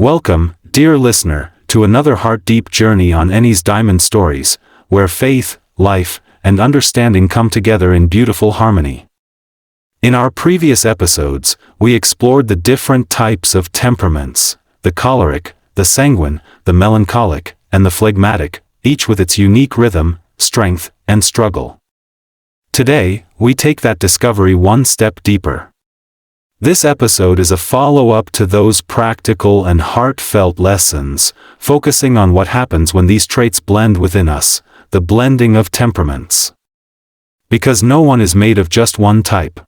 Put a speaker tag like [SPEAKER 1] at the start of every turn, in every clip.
[SPEAKER 1] Welcome, dear listener, to another heart-deep journey on Annie's Diamond Stories, where faith, life, and understanding come together in beautiful harmony. In our previous episodes, we explored the different types of temperaments: the choleric, the sanguine, the melancholic, and the phlegmatic, each with its unique rhythm, strength, and struggle. Today, we take that discovery one step deeper. This episode is a follow-up to those practical and heartfelt lessons, focusing on what happens when these traits blend within us, the blending of temperaments. Because no one is made of just one type.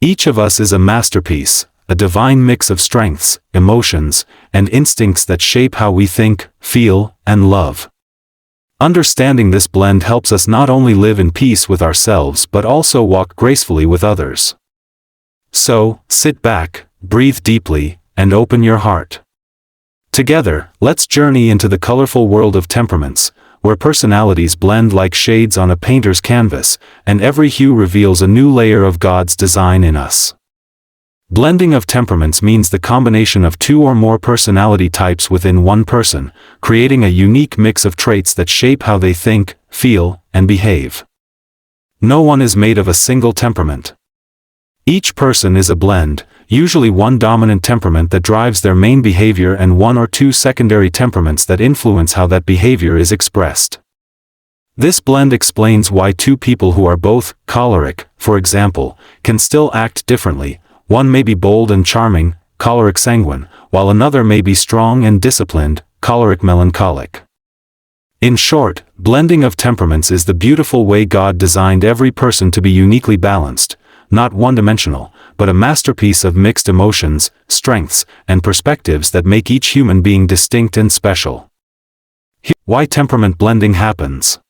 [SPEAKER 1] Each of us is a masterpiece, a divine mix of strengths, emotions, and instincts that shape how we think, feel, and love. Understanding this blend helps us not only live in peace with ourselves but also walk gracefully with others. So, sit back, breathe deeply, and open your heart. Together, let's journey into the colorful world of temperaments, where personalities blend like shades on a painter's canvas, and every hue reveals a new layer of God's design in us. Blending of temperaments means the combination of two or more personality types within one person, creating a unique mix of traits that shape how they think, feel, and behave. No one is made of a single temperament. Each person is a blend, usually one dominant temperament that drives their main behavior and one or two secondary temperaments that influence how that behavior is expressed. This blend explains why two people who are both choleric, for example, can still act differently. One may be bold and charming, choleric sanguine, while another may be strong and disciplined, choleric melancholic. In short, blending of temperaments is the beautiful way God designed every person to be uniquely balanced, not one-dimensional, but a masterpiece of mixed emotions, strengths, and perspectives that make each human being distinct and special. Here's why temperament blending happens.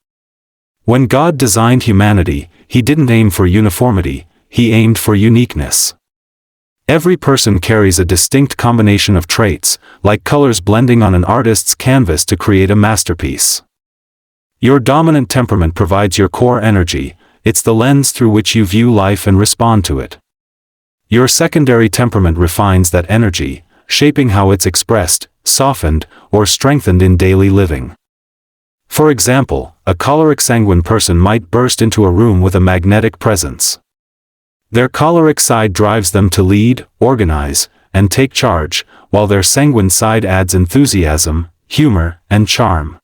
[SPEAKER 1] When God designed humanity, He didn't aim for uniformity, He aimed for uniqueness. Every person carries a distinct combination of traits, like colors blending on an artist's canvas to create a masterpiece. Your dominant temperament provides your core energy. It's the lens through which you view life and respond to it. Your secondary temperament refines that energy, shaping how it's expressed, softened, or strengthened in daily living. For example, a choleric sanguine person might burst into a room with a magnetic presence. Their choleric side drives them to lead, organize, and take charge, while their sanguine side adds enthusiasm, humor, and charm.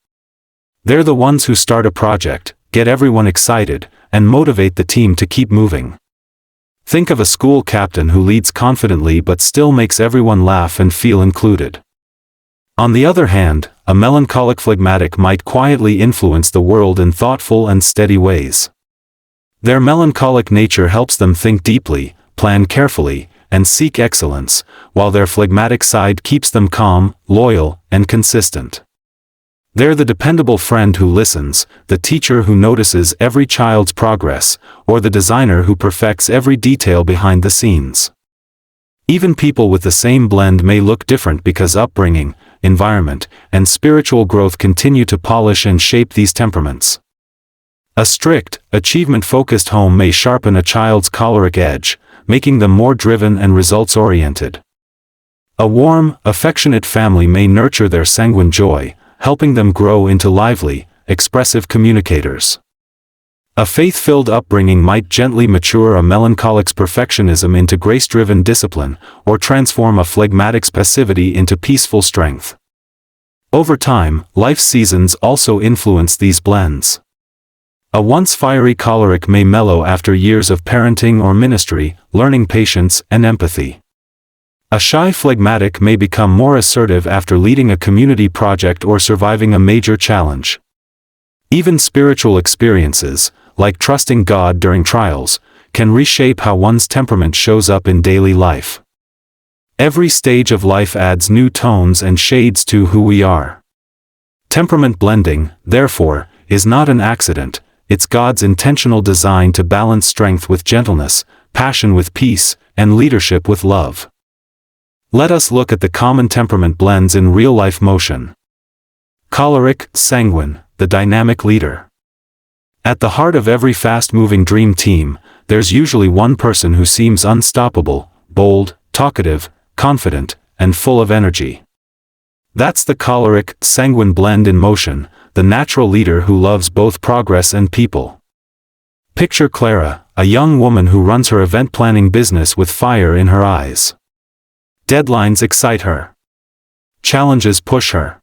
[SPEAKER 1] They're the ones who start a project, get everyone excited, and motivate the team to keep moving. Think of a school captain who leads confidently but still makes everyone laugh and feel included. On the other hand, a melancholic phlegmatic might quietly influence the world in thoughtful and steady ways. Their melancholic nature helps them think deeply, plan carefully, and seek excellence, while their phlegmatic side keeps them calm, loyal, and consistent. They're the dependable friend who listens, the teacher who notices every child's progress, or the designer who perfects every detail behind the scenes. Even people with the same blend may look different because upbringing, environment, and spiritual growth continue to polish and shape these temperaments. A strict, achievement-focused home may sharpen a child's choleric edge, making them more driven and results-oriented. A warm, affectionate family may nurture their sanguine joy, helping them grow into lively, expressive communicators. A faith-filled upbringing might gently mature a melancholic's perfectionism into grace-driven discipline, or transform a phlegmatic's passivity into peaceful strength. Over time, life seasons also influence these blends. A once fiery choleric may mellow after years of parenting or ministry, learning patience and empathy. A shy phlegmatic may become more assertive after leading a community project or surviving a major challenge. Even spiritual experiences, like trusting God during trials, can reshape how one's temperament shows up in daily life. Every stage of life adds new tones and shades to who we are. Temperament blending, therefore, is not an accident, it's God's intentional design to balance strength with gentleness, passion with peace, and leadership with love. Let us look at the common temperament blends in real-life motion. Choleric, sanguine, the dynamic leader. At the heart of every fast-moving dream team, there's usually one person who seems unstoppable, bold, talkative, confident, and full of energy. That's the choleric-sanguine blend in motion, the natural leader who loves both progress and people. Picture Clara, a young woman who runs her event planning business with fire in her eyes. Deadlines excite her. Challenges push her.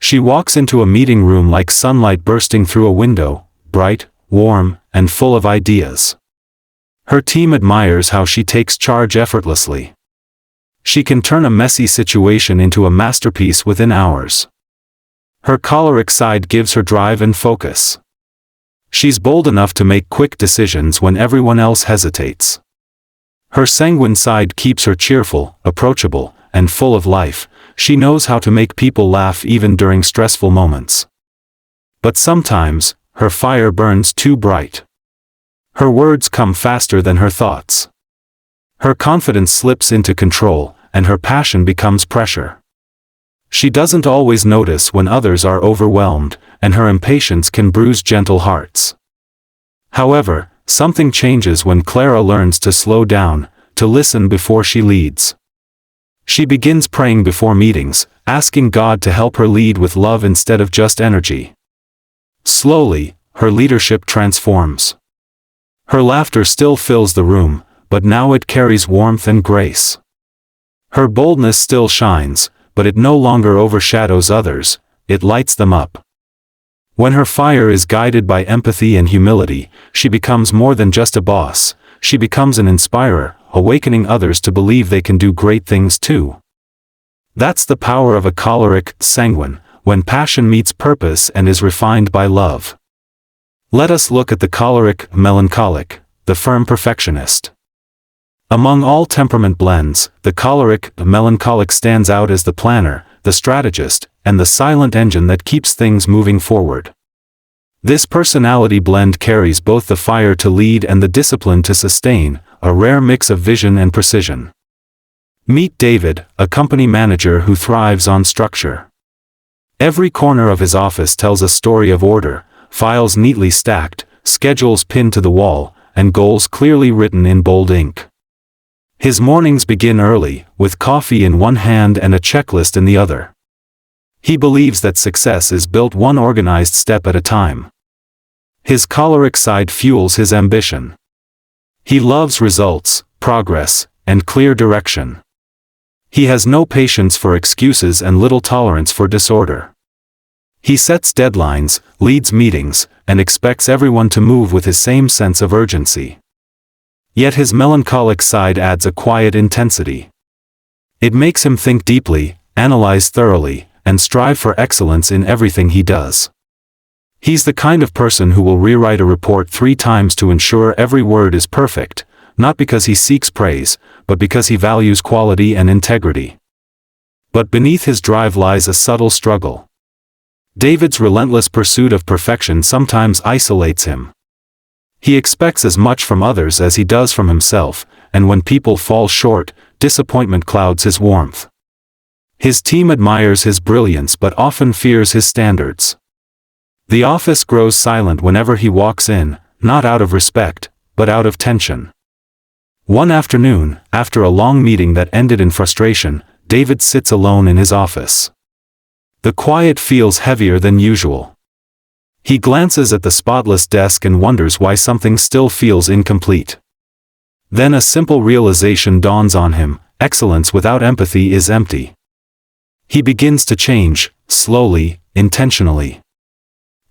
[SPEAKER 1] She walks into a meeting room like sunlight bursting through a window, bright, warm, and full of ideas. Her team admires how she takes charge effortlessly. She can turn a messy situation into a masterpiece within hours. Her choleric side gives her drive and focus. She's bold enough to make quick decisions when everyone else hesitates. Her sanguine side keeps her cheerful, approachable, and full of life. She knows how to make people laugh even during stressful moments. But sometimes, her fire burns too bright. Her words come faster than her thoughts. Her confidence slips into control, and her passion becomes pressure. She doesn't always notice when others are overwhelmed, and her impatience can bruise gentle hearts. However, something changes when Clara learns to slow down, to listen before she leads. She begins praying before meetings, asking God to help her lead with love instead of just energy. Slowly, her leadership transforms. Her laughter still fills the room, but now it carries warmth and grace. Her boldness still shines, but it no longer overshadows others, it lights them up. When her fire is guided by empathy and humility, she becomes more than just a boss, she becomes an inspirer, awakening others to believe they can do great things too. That's the power of a choleric sanguine, when passion meets purpose and is refined by love. Let us look at the choleric melancholic, the firm perfectionist. Among all temperament blends, the choleric melancholic stands out as the planner, the strategist, and the silent engine that keeps things moving forward. This personality blend carries both the fire to lead and the discipline to sustain, a rare mix of vision and precision. Meet David, a company manager who thrives on structure. Every corner of his office tells a story of order, files neatly stacked, schedules pinned to the wall, and goals clearly written in bold ink. His mornings begin early, with coffee in one hand and a checklist in the other. He believes that success is built one organized step at a time. His choleric side fuels his ambition. He loves results, progress, and clear direction. He has no patience for excuses and little tolerance for disorder. He sets deadlines, leads meetings, and expects everyone to move with his same sense of urgency. Yet his melancholic side adds a quiet intensity. It makes him think deeply, analyze thoroughly, and strive for excellence in everything he does. He's the kind of person who will rewrite a report 3 times to ensure every word is perfect, not because he seeks praise, but because he values quality and integrity. But beneath his drive lies a subtle struggle. David's relentless pursuit of perfection sometimes isolates him. He expects as much from others as he does from himself, and when people fall short, disappointment clouds his warmth. His team admires his brilliance but often fears his standards. The office grows silent whenever he walks in, not out of respect, but out of tension. One afternoon, after a long meeting that ended in frustration, David sits alone in his office. The quiet feels heavier than usual. He glances at the spotless desk and wonders why something still feels incomplete. Then a simple realization dawns on him: excellence without empathy is empty. He begins to change, slowly, intentionally.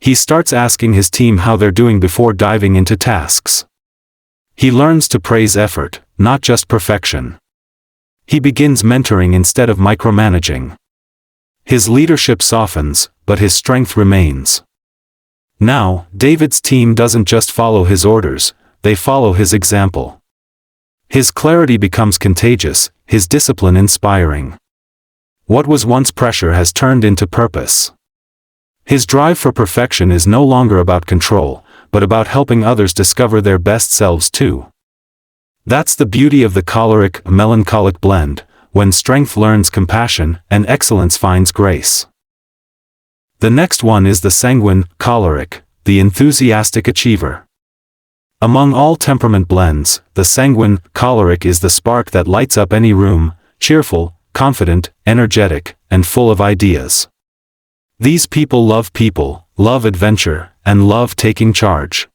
[SPEAKER 1] He starts asking his team how they're doing before diving into tasks. He learns to praise effort, not just perfection. He begins mentoring instead of micromanaging. His leadership softens, but his strength remains. Now, David's team doesn't just follow his orders, they follow his example. His clarity becomes contagious, his discipline inspiring. What was once pressure has turned into purpose. His drive for perfection is no longer about control, but about helping others discover their best selves too. That's the beauty of the choleric, melancholic blend, when strength learns compassion and excellence finds grace. The next one is the sanguine, choleric, the enthusiastic achiever. Among all temperament blends, the sanguine, choleric is the spark that lights up any room, cheerful, confident, energetic, and full of ideas. These people, love adventure, and love taking charge.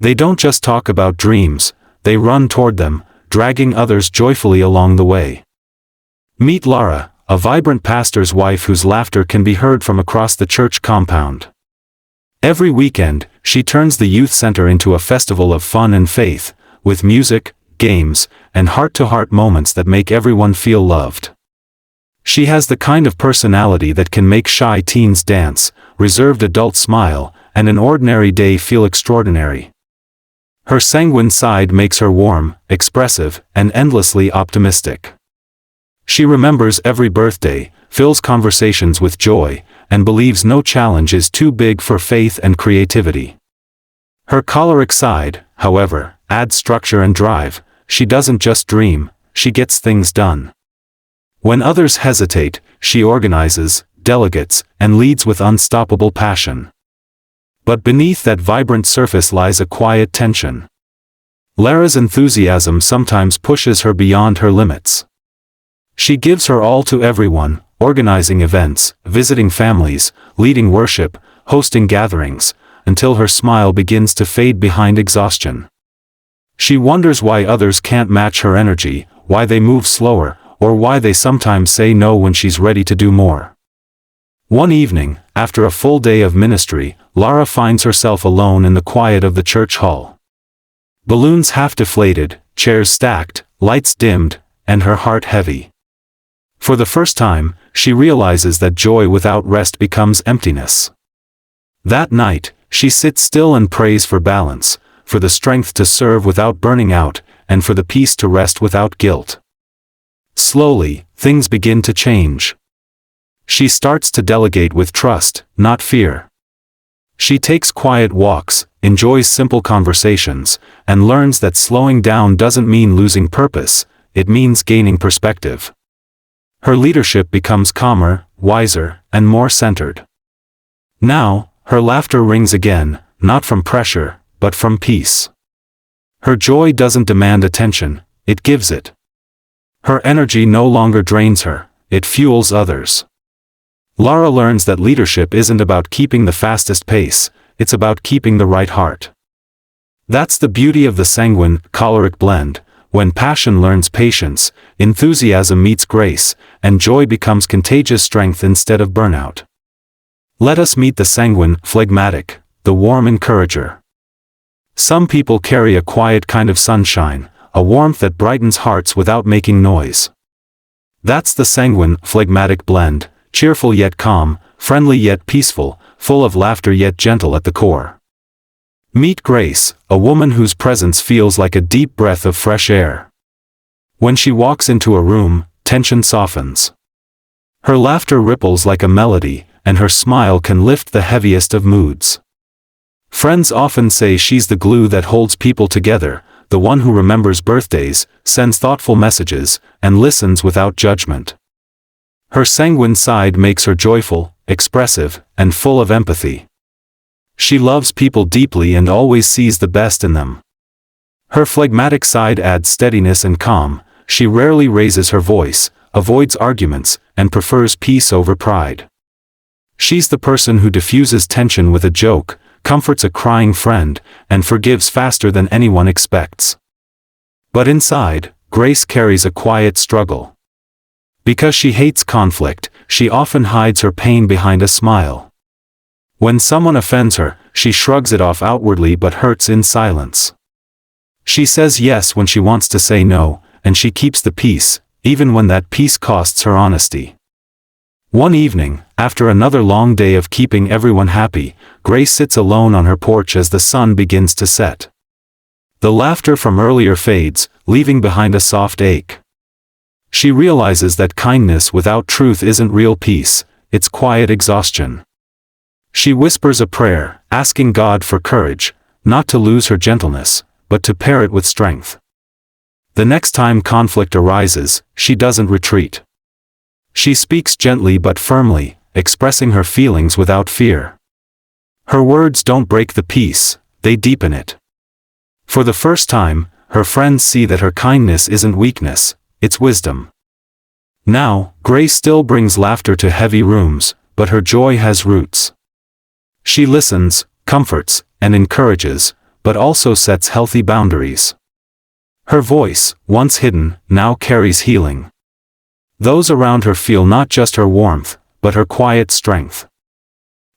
[SPEAKER 1] They don't just talk about dreams, they run toward them, dragging others joyfully along the way. Meet Lara, a vibrant pastor's wife whose laughter can be heard from across the church compound. Every weekend, she turns the youth center into a festival of fun and faith, with music, games, and heart-to-heart moments that make everyone feel loved. She has the kind of personality that can make shy teens dance, reserved adults smile, and an ordinary day feel extraordinary. Her sanguine side makes her warm, expressive, and endlessly optimistic. She remembers every birthday, fills conversations with joy, and believes no challenge is too big for faith and creativity. Her choleric side, however, adds structure and drive. She doesn't just dream, she gets things done. When others hesitate, she organizes, delegates, and leads with unstoppable passion. But beneath that vibrant surface lies a quiet tension. Lara's enthusiasm sometimes pushes her beyond her limits. She gives her all to everyone, organizing events, visiting families, leading worship, hosting gatherings, until her smile begins to fade behind exhaustion. She wonders why others can't match her energy, why they move slower, or why they sometimes say no when she's ready to do more. One evening, after a full day of ministry, Lara finds herself alone in the quiet of the church hall. Balloons half deflated, chairs stacked, lights dimmed, and her heart heavy. For the first time, she realizes that joy without rest becomes emptiness. That night, she sits still and prays for balance, for the strength to serve without burning out, and for the peace to rest without guilt. Slowly, things begin to change. She starts to delegate with trust, not fear. She takes quiet walks, enjoys simple conversations, and learns that slowing down doesn't mean losing purpose, it means gaining perspective. Her leadership becomes calmer, wiser, and more centered. Now, her laughter rings again, not from pressure, but from peace. Her joy doesn't demand attention, it gives it. Her energy no longer drains her, it fuels others. Lara learns that leadership isn't about keeping the fastest pace, it's about keeping the right heart. That's the beauty of the sanguine, choleric blend. When passion learns patience, enthusiasm meets grace, and joy becomes contagious strength instead of burnout. Let us meet the sanguine, phlegmatic, the warm encourager. Some people carry a quiet kind of sunshine, a warmth that brightens hearts without making noise. That's the sanguine, phlegmatic blend, cheerful yet calm, friendly yet peaceful, full of laughter yet gentle at the core. Meet Grace, a woman whose presence feels like a deep breath of fresh air. When she walks into a room, tension softens. Her laughter ripples like a melody, and her smile can lift the heaviest of moods. Friends often say she's the glue that holds people together, the one who remembers birthdays, sends thoughtful messages, and listens without judgment. Her sanguine side makes her joyful, expressive, and full of empathy. She loves people deeply and always sees the best in them. Her phlegmatic side adds steadiness and calm. She rarely raises her voice, avoids arguments, and prefers peace over pride. She's the person who diffuses tension with a joke, comforts a crying friend, and forgives faster than anyone expects. But inside, Grace carries a quiet struggle. Because she hates conflict, she often hides her pain behind a smile. When someone offends her, she shrugs it off outwardly but hurts in silence. She says yes when she wants to say no, and she keeps the peace, even when that peace costs her honesty. One evening, after another long day of keeping everyone happy, Grace sits alone on her porch as the sun begins to set. The laughter from earlier fades, leaving behind a soft ache. She realizes that kindness without truth isn't real peace, it's quiet exhaustion. She whispers a prayer, asking God for courage, not to lose her gentleness, but to pair it with strength. The next time conflict arises, she doesn't retreat. She speaks gently but firmly, expressing her feelings without fear. Her words don't break the peace, they deepen it. For the first time, her friends see that her kindness isn't weakness, it's wisdom. Now, Gray still brings laughter to heavy rooms, but her joy has roots. She listens, comforts, and encourages, but also sets healthy boundaries. Her voice, once hidden, now carries healing. Those around her feel not just her warmth, but her quiet strength.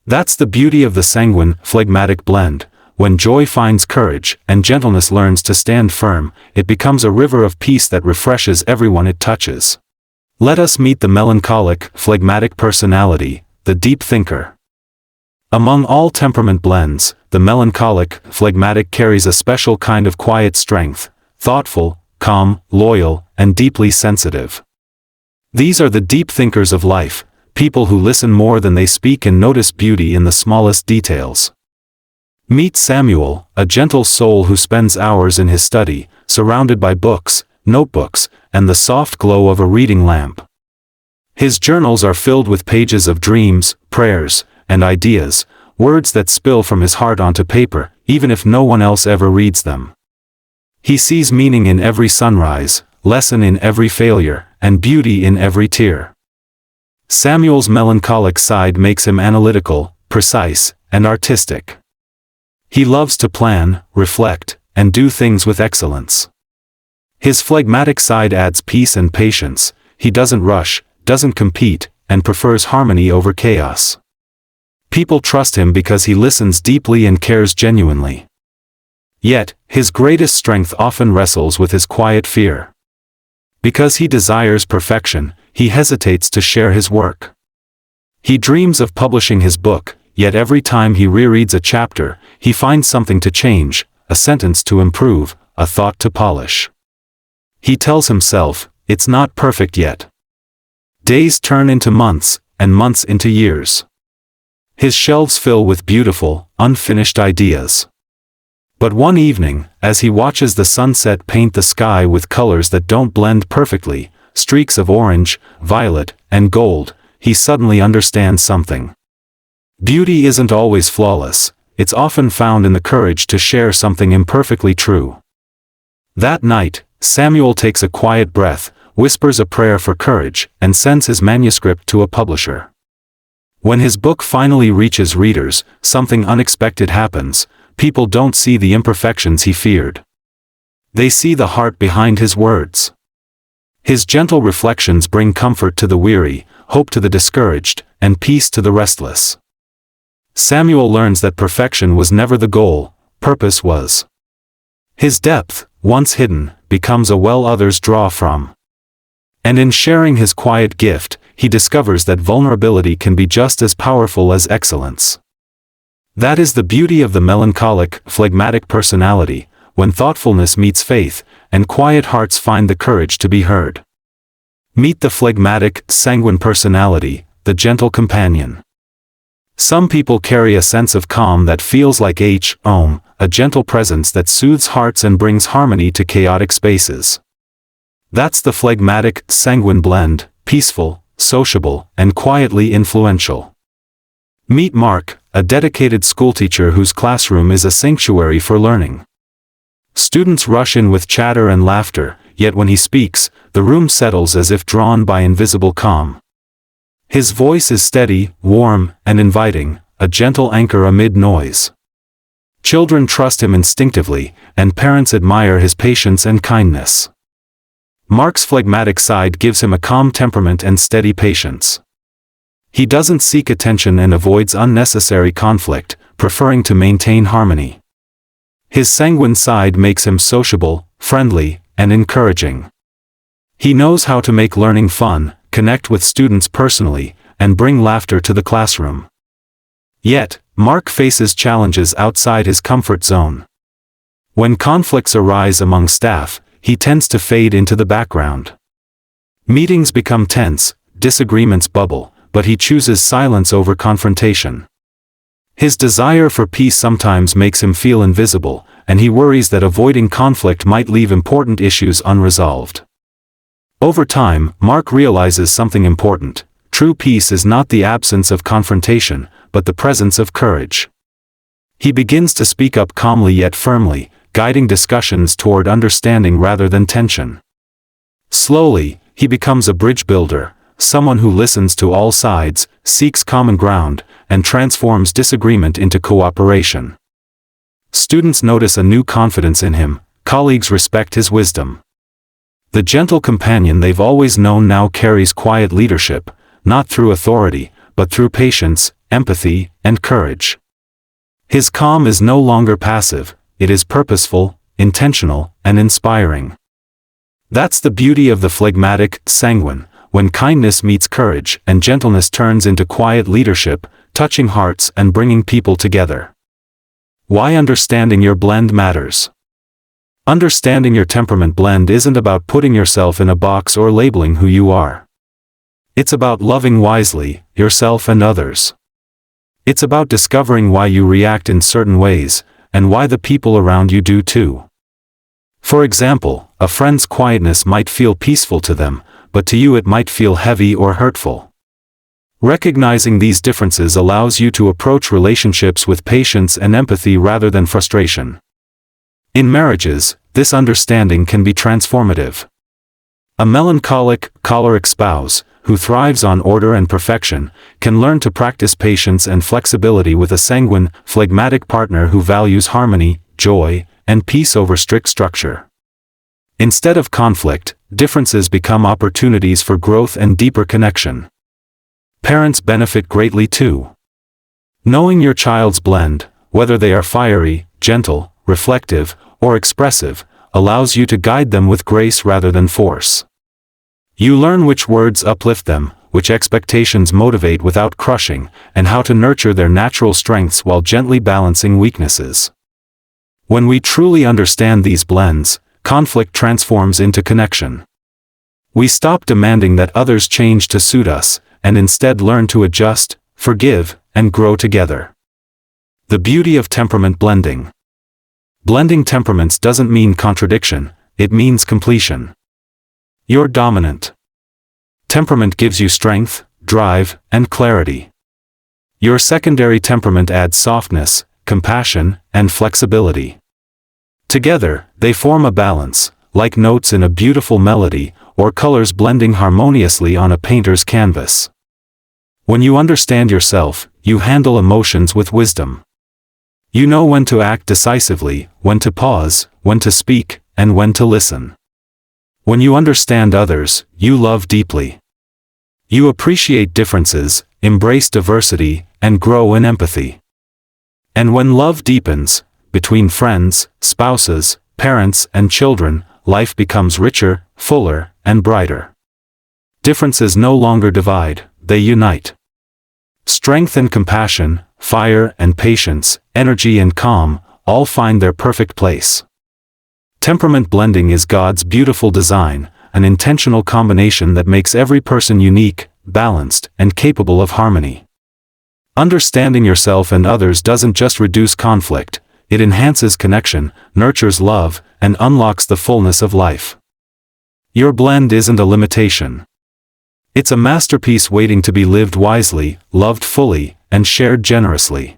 [SPEAKER 1] That's the beauty of the sanguine, phlegmatic blend. When joy finds courage, and gentleness learns to stand firm, it becomes a river of peace that refreshes everyone it touches. Let us meet the melancholic, phlegmatic personality, the deep thinker. Among all temperament blends, the melancholic, phlegmatic carries a special kind of quiet strength, thoughtful, calm, loyal, and deeply sensitive. These are the deep thinkers of life, people who listen more than they speak and notice beauty in the smallest details. Meet Samuel, a gentle soul who spends hours in his study, surrounded by books, notebooks, and the soft glow of a reading lamp. His journals are filled with pages of dreams, prayers, and ideas, words that spill from his heart onto paper, even if no one else ever reads them. He sees meaning in every sunrise, lesson in every failure, and beauty in every tear. Samuel's melancholic side makes him analytical, precise, and artistic. He loves to plan, reflect, and do things with excellence. His phlegmatic side adds peace and patience. He doesn't rush, doesn't compete, and prefers harmony over chaos. People trust him because he listens deeply and cares genuinely. Yet, his greatest strength often wrestles with his quiet fear. Because he desires perfection, he hesitates to share his work. He dreams of publishing his book, yet every time he rereads a chapter, he finds something to change, a sentence to improve, a thought to polish. He tells himself, it's not perfect yet. Days turn into months, and months into years. His shelves fill with beautiful, unfinished ideas. But one evening, as he watches the sunset paint the sky with colors that don't blend perfectly, streaks of orange, violet, and gold, he suddenly understands something. Beauty isn't always flawless, it's often found in the courage to share something imperfectly true. That night, Samuel takes a quiet breath, whispers a prayer for courage, and sends his manuscript to a publisher. When his book finally reaches readers, something unexpected happens. People don't see the imperfections he feared. They see the heart behind his words. His gentle reflections bring comfort to the weary, hope to the discouraged, and peace to the restless. Samuel learns that perfection was never the goal, purpose was. His depth, once hidden, becomes a well others draw from. And in sharing his quiet gift, he discovers that vulnerability can be just as powerful as excellence. That is the beauty of the melancholic, phlegmatic personality, when thoughtfulness meets faith, and quiet hearts find the courage to be heard. Meet the phlegmatic, sanguine personality, the gentle companion. Some people carry a sense of calm that feels like a gentle presence that soothes hearts and brings harmony to chaotic spaces. That's the phlegmatic, sanguine blend, peaceful, sociable, and quietly influential. Meet Mark, a dedicated schoolteacher whose classroom is a sanctuary for learning. Students rush in with chatter and laughter, yet when he speaks, the room settles as if drawn by invisible calm. His voice is steady, warm, and inviting, a gentle anchor amid noise. Children trust him instinctively, and parents admire his patience and kindness. Mark's phlegmatic side gives him a calm temperament and steady patience. He doesn't seek attention and avoids unnecessary conflict, preferring to maintain harmony. His sanguine side makes him sociable, friendly, and encouraging. He knows how to make learning fun, connect with students personally, and bring laughter to the classroom. Yet, Mark faces challenges outside his comfort zone. When conflicts arise among staff, he tends to fade into the background. Meetings become tense, disagreements bubble, but he chooses silence over confrontation. His desire for peace sometimes makes him feel invisible, and he worries that avoiding conflict might leave important issues unresolved. Over time, Mark realizes something important. True peace is not the absence of confrontation, but the presence of courage. He begins to speak up calmly yet firmly, guiding discussions toward understanding rather than tension. Slowly, he becomes a bridge builder, someone who listens to all sides, seeks common ground, and transforms disagreement into cooperation. Students notice a new confidence in him, colleagues respect his wisdom. The gentle companion they've always known now carries quiet leadership, not through authority, but through patience, empathy, and courage. His calm is no longer passive, it is purposeful, intentional, and inspiring. That's the beauty of the phlegmatic, sanguine, when kindness meets courage and gentleness turns into quiet leadership, touching hearts and bringing people together. Why understanding your blend matters. Understanding your temperament blend isn't about putting yourself in a box or labeling who you are. It's about loving wisely, yourself and others. It's about discovering why you react in certain ways, and why the people around you do too. For example, a friend's quietness might feel peaceful to them, but to you it might feel heavy or hurtful. Recognizing these differences allows you to approach relationships with patience and empathy rather than frustration. In marriages, this understanding can be transformative. A melancholic, choleric spouse, who thrives on order and perfection, can learn to practice patience and flexibility with a sanguine, phlegmatic partner who values harmony, joy, and peace over strict structure. Instead of conflict, differences become opportunities for growth and deeper connection. Parents benefit greatly too. Knowing your child's blend, whether they are fiery, gentle, reflective, or expressive, allows you to guide them with grace rather than force. You learn which words uplift them, which expectations motivate without crushing, and how to nurture their natural strengths while gently balancing weaknesses. When we truly understand these blends, conflict transforms into connection. We stop demanding that others change to suit us, and instead learn to adjust, forgive, and grow together. The beauty of temperament blending. Blending temperaments doesn't mean contradiction, it means completion. You're dominant. Temperament gives you strength, drive, and clarity. Your secondary temperament adds softness, compassion, and flexibility. Together, they form a balance, like notes in a beautiful melody, or colors blending harmoniously on a painter's canvas. When you understand yourself, you handle emotions with wisdom. You know when to act decisively, when to pause, when to speak, and when to listen. When you understand others, you love deeply. You appreciate differences, embrace diversity, and grow in empathy. And when love deepens, between friends, spouses, parents, and children, life becomes richer, fuller, and brighter. Differences no longer divide, they unite. Strength and compassion, fire and patience, energy and calm, all find their perfect place. Temperament blending is God's beautiful design, an intentional combination that makes every person unique, balanced, and capable of harmony. Understanding yourself and others doesn't just reduce conflict, it enhances connection, nurtures love, and unlocks the fullness of life. Your blend isn't a limitation. It's a masterpiece waiting to be lived wisely, loved fully, and shared generously.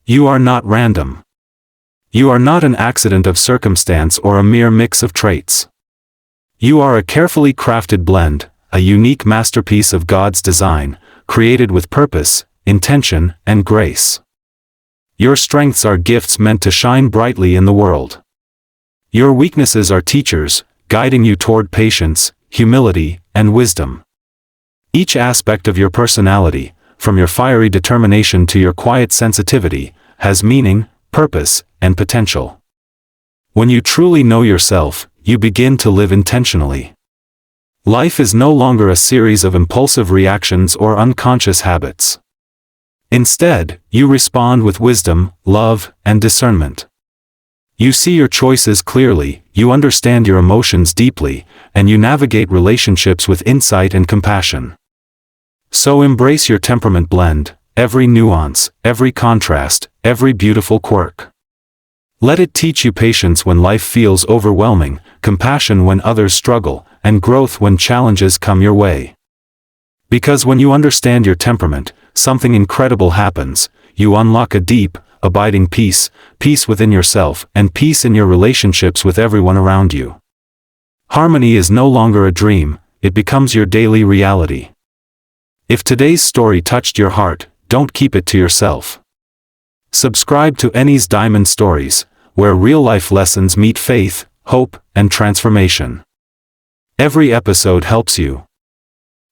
[SPEAKER 1] You are not random. You are not an accident of circumstance or a mere mix of traits. You are a carefully crafted blend, a unique masterpiece of God's design, created with purpose, intention, and grace. Your strengths are gifts meant to shine brightly in the world. Your weaknesses are teachers, guiding you toward patience, humility, and wisdom. Each aspect of your personality, from your fiery determination to your quiet sensitivity, has meaning, purpose, and potential. When you truly know yourself, you begin to live intentionally. Life is no longer a series of impulsive reactions or unconscious habits. Instead, you respond with wisdom, love, and discernment. You see your choices clearly, you understand your emotions deeply, and you navigate relationships with insight and compassion. So embrace your temperament blend, every nuance, every contrast, every beautiful quirk. Let it teach you patience when life feels overwhelming, compassion when others struggle, and growth when challenges come your way. Because when you understand your temperament, something incredible happens. You unlock a deep, abiding peace, peace within yourself, and peace in your relationships with everyone around you. Harmony is no longer a dream, it becomes your daily reality. If today's story touched your heart, don't keep it to yourself. Subscribe to Annie's Diamond Stories, where real-life lessons meet faith, hope, and transformation. Every episode helps you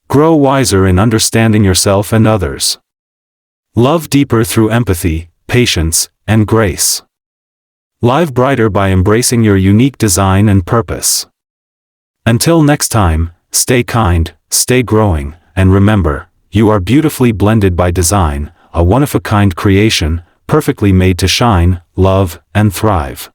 [SPEAKER 1] grow wiser in understanding yourself and others. Love deeper through empathy, patience, and grace. Live brighter by embracing your unique design and purpose. Until next time, stay kind, stay growing, and remember, you are beautifully blended by design, a one-of-a-kind creation, perfectly made to shine, love, and thrive.